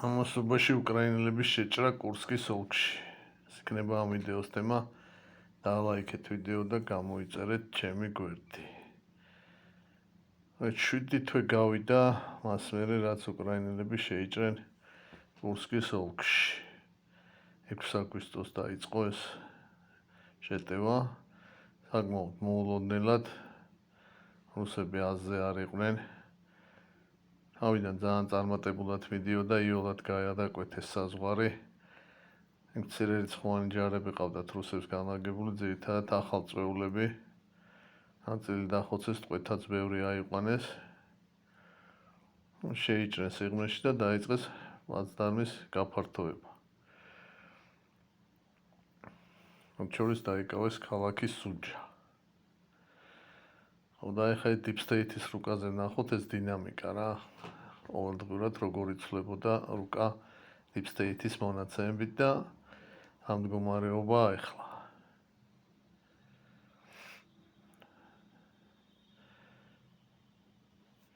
ამასობაში უკრაინელების შეჭრა კურსკის ოლქში. ეს იქნება ამ ვიდეოს თემა. დალაიქეთ ვიდეო და გამოიწერეთ ჩემი გვერდი. 7 თვე გავიდა მას მერე რაც უკრაინელები შეიჭრენ კურსკის ოლქში. 6 აგვისტოს დაიწყო ეს შეტევა. საკმაოდ მოულოდნელად რუსები აზზე არ იყვნენ. თავიდან ძალიან წარმატებულად მიდიოდა იოლად გაადაკვეთეს საზღვარი. მცირე რიცხოვანი ჯარები ყავდათ რუსებს განლაგებული, ძირითადად ახალწვეულები. ნაწილი დახოცეს, ტყვეთაც ბევრი აიყვანეს. შეიჭრეს სიღრმეში და დაიწყეს პლაცდარმის გაფართოება. შორის დაიკავეს ქალაქი სუჯა. და ეხლა Deep State-ის რუკაზე ნახოთ ეს დინამიკა რა. ყოველდღურად როგორ იცვლებოდა რუკა Deep State-ის მონაცემებით და ამ მდგომარეობა ეხლა.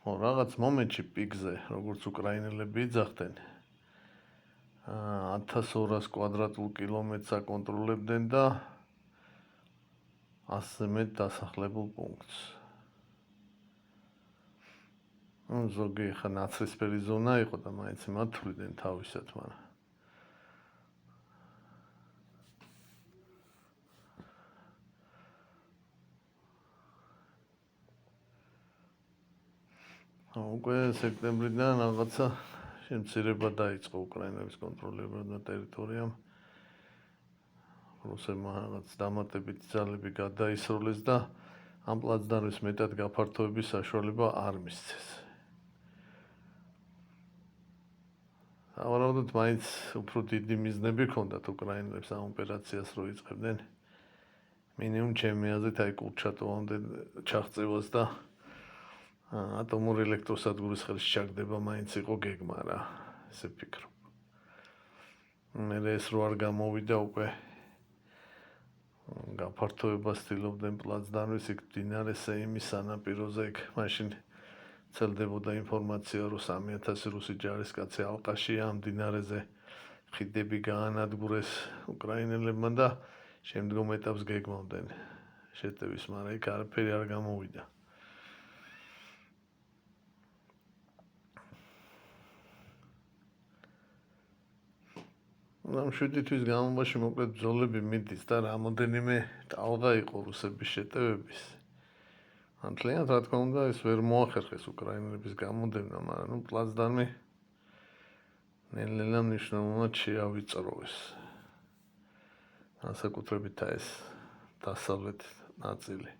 რაღაც მომენტში პიკზე, როგორც უკრაინელები იძახდნენ, 1200 კვადრატულ კილომეტრს აკონტროლებდნენ და 100-ზე მეტ დასახლებულ პუნქტს. ზოგი ხა ნაცრისფერი ზონა იყო და მაინც მათვლიდნენ თავისად, მაგრამ უკვე სექტემბრიდან რაღაცა შემცირება დაიწყო უკრაინების კონტროლებადა ტერიტორიამ. რუსებმა რაღაც დამატებითი ძალები გადაისროლეს და ამ პლაცდარმის მეტად გაფართოების საშუალება არ მისცეს. ავარაუდოდ მაინც უფრო დიდი მიზნები ჰქონდათ უკრაინელებს ამ ოპერაციას რო იწყებდნენ. მინიმუმ ჩემი აზრით აი კურჩატოვამდე ჩაღწევას და ატომური ელექტროსადგურის ხელში ჩაგდება მაინც იყო გეგმა რა, ესე ვფიქრობ. მე ეს რო არ გამოვიდა უკვე გაფართოებას ცდილობდნენ პლაცდარმის იქ მდინარე სეიმის სანაპიროზე იქ მაშინ ცელდებოდა ინფორმაცია რომ 3000 რუსი ჯარისკაცი ალყაშია ამ მდინარეზე ხიდები გაანადგურეს უკრაინელებმა და შემდგომ ეტაპს გეგმავდნენ შეტევის, მაგრამ იქ არაფერი არ გამოვიდა. ამ 7 თვის განმავლობაში მოკლედ ბრძოლები მიდის და რამოდენიმე ტალღა იყო რუსების შეტევების. ანთლიანად რა თქმა უნდა ეს ვერ მოახერხეს უკრაინელების გამოდევნა, მაგრამ პლაცდარმი ნელ-ნელა მნიშვნელოვნად შეავიწროვეს. განსაკუთრებით ეს დასავლეთ ნაწილი.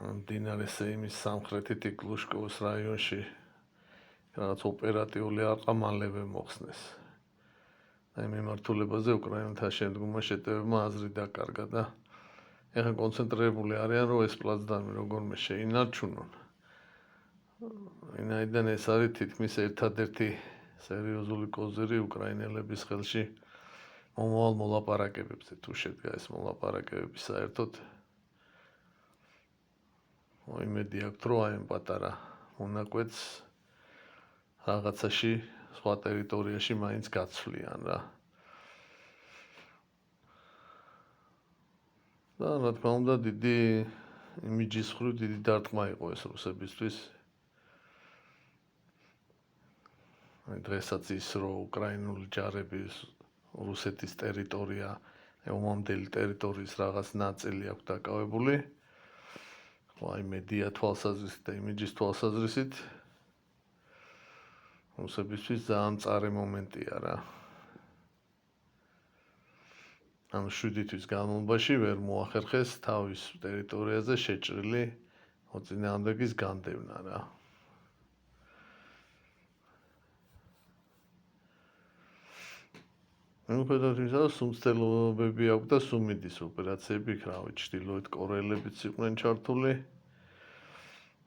მდინარე სეიმის სამხრეთით გლუშკოვოს რაიონში რაღაც ოპერატიული არყა მალევე მოხსნეს. აი მიმართულებაზე უკრაინელთა შემდგომმა შეტევებმა აზრი დაკარგა და ეხლა კონცენტრირებული არიან რომ ეს პლაცდარმი როგორმე შეინარჩუნონ. ვინაიდან ეს არის თითქმის ერთადერთი სერიოზული კოზირი უკრაინელების ხელში მომავალ მოლაპარაკებებზე თუ შედგა ეს მოლაპარაკებები საერთოდ იმედი აქვს რომ აი ამ პატარა მონაკვეთს რაღაცაში სხვა ტერიტორიაში მაინც გაცვლიან რა. და რა თქმა უნდა დიდი იმიჯის მხრივ დიდი დარტყმა იყო ეს რუსებისთვის. დღესაც ის რომ უკრაინული ჯარები რუსეთის ტერიტორია, ომამდელი ტერიტორიის რაღაც ნაწილი აქვს დაკავებული. აი მედია თვალსაზრისით და იმიჯის თვალსაზრისით რუსებისთვის ძალიან მწარე მომენტია რა. ამ 7 თვის განმავლობაში ვერ მოახერხეს თავის ტერიტორიაზე შეჭრილი მოწინააღმდეგის განდევნა რა. მიუხედავად იმისა, რომ სუმცდელობები აქვს და სუმიდის ოპერაციები იქ რავი ჩრდილოეთ კორეელებიც იყვნენ ჩართული.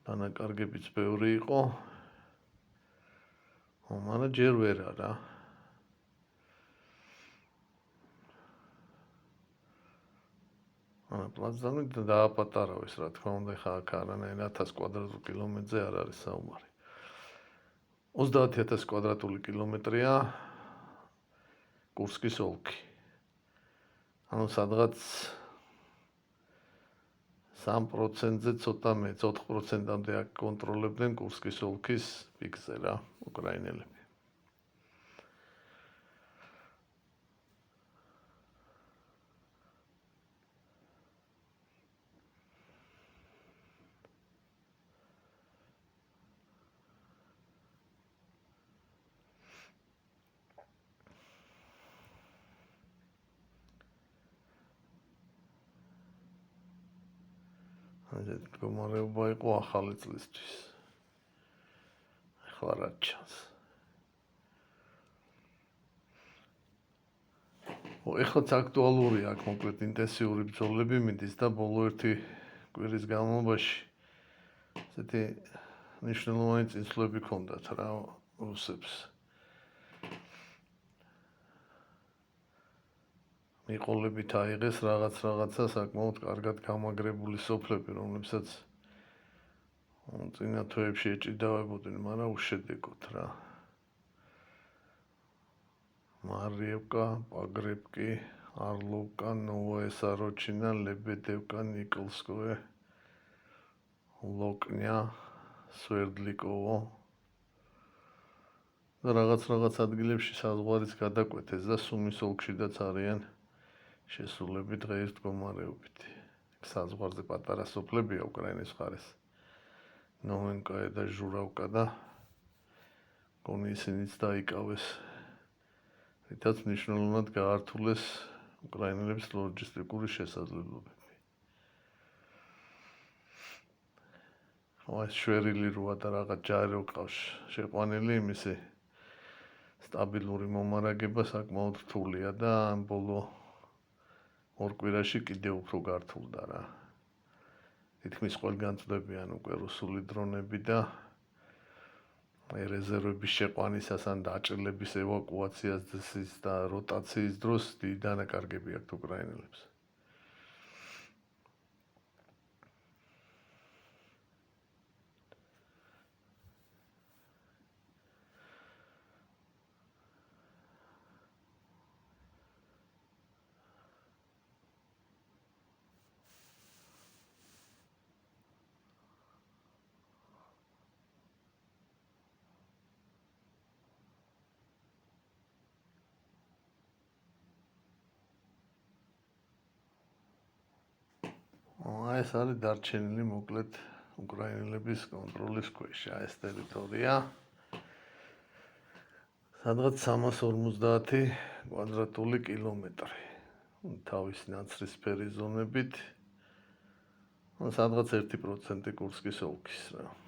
დანაკარგებიც ბევრი იყო. მაგრამ ჯერ ვერა რა. პლაცდარმი დააპატარავეს რა თქმა უნდა ხა აქ არანაირ 1000 კვადრატულ კილომეტრზე არ არის საუბარი. 30,000 კვადრატული კილომეტრია კურსკის ოლქი. ანუ სადღაც 3%-ზე ცოტა მეც 4%-ამდე აქ კონტროლებდნენ კურსკის ოლქის პიკზე რა უკრაინელები. ეს მდგომარეობა იყო ახალი წლისთვის. ახლა რა ჩანს? ეხლაც აქტუალურია აქ მოკლედ ინტენსიური ბრძოლები მიდის და ბოლო ერთი კვირის განმავლობაში ესეთი მნიშვნელოვანი წინსვლები ჰქონდათ რა რუსებს. მიყოლებით აიღეს რაღაცა საკმაოდ კარგად გამაგრებული სოფლები, რომლებსაც წინა თვეებში ეჭიდავებოდნენ, მაგრამ უშედეგოდ რა. მარიევკა, პაგრებკი, არლოვკა, ნოვოე საროჩინა, ლებედევკა, ნიკოლსკოე, ლოკნია, სვერდლიკოვო. და რაღაც ადგილებში საზღვარის გადაკვეთეს და სუმის ოლქშიდაც არიან შესრულები დღეის მდგომარეობით. საზღვარზე პატარა სოფლებია უკრაინის მხარეს. ნოვენკაე და ჟურავკა და გონი ისინიც დაიკავეს. რითაც მნიშვნელოვნად გაართულეს უკრაინელების ლოჯისტიკური შესაძლებლობები. ეს შვერილი როა და რაღაც ჯარი ყავს შეყვანილი იმისი სტაბილური მომარაგება საკმაოდ რთულია და ბოლო ორ კვირაში კიდევ უფრო გართულდა რა. თითქმის ყველგან წვდებიან უკვე რუსული დრონები და რეზერვების შეყვანისას ან დაჭრილების ევაკუაციას და როტაციის დროს დიდი დანაკარგები აქვთ უკრაინელებს. ეს არის დარჩენილი მოკლედ უკრაინელების კონტროლის ქვეშ ეს ტერიტორია. სადღაც 350 კვადრატული კილომეტრი. თავის ნაცრისფერი ზონებით. სადღაც 1% კურსკის ოლქის რა.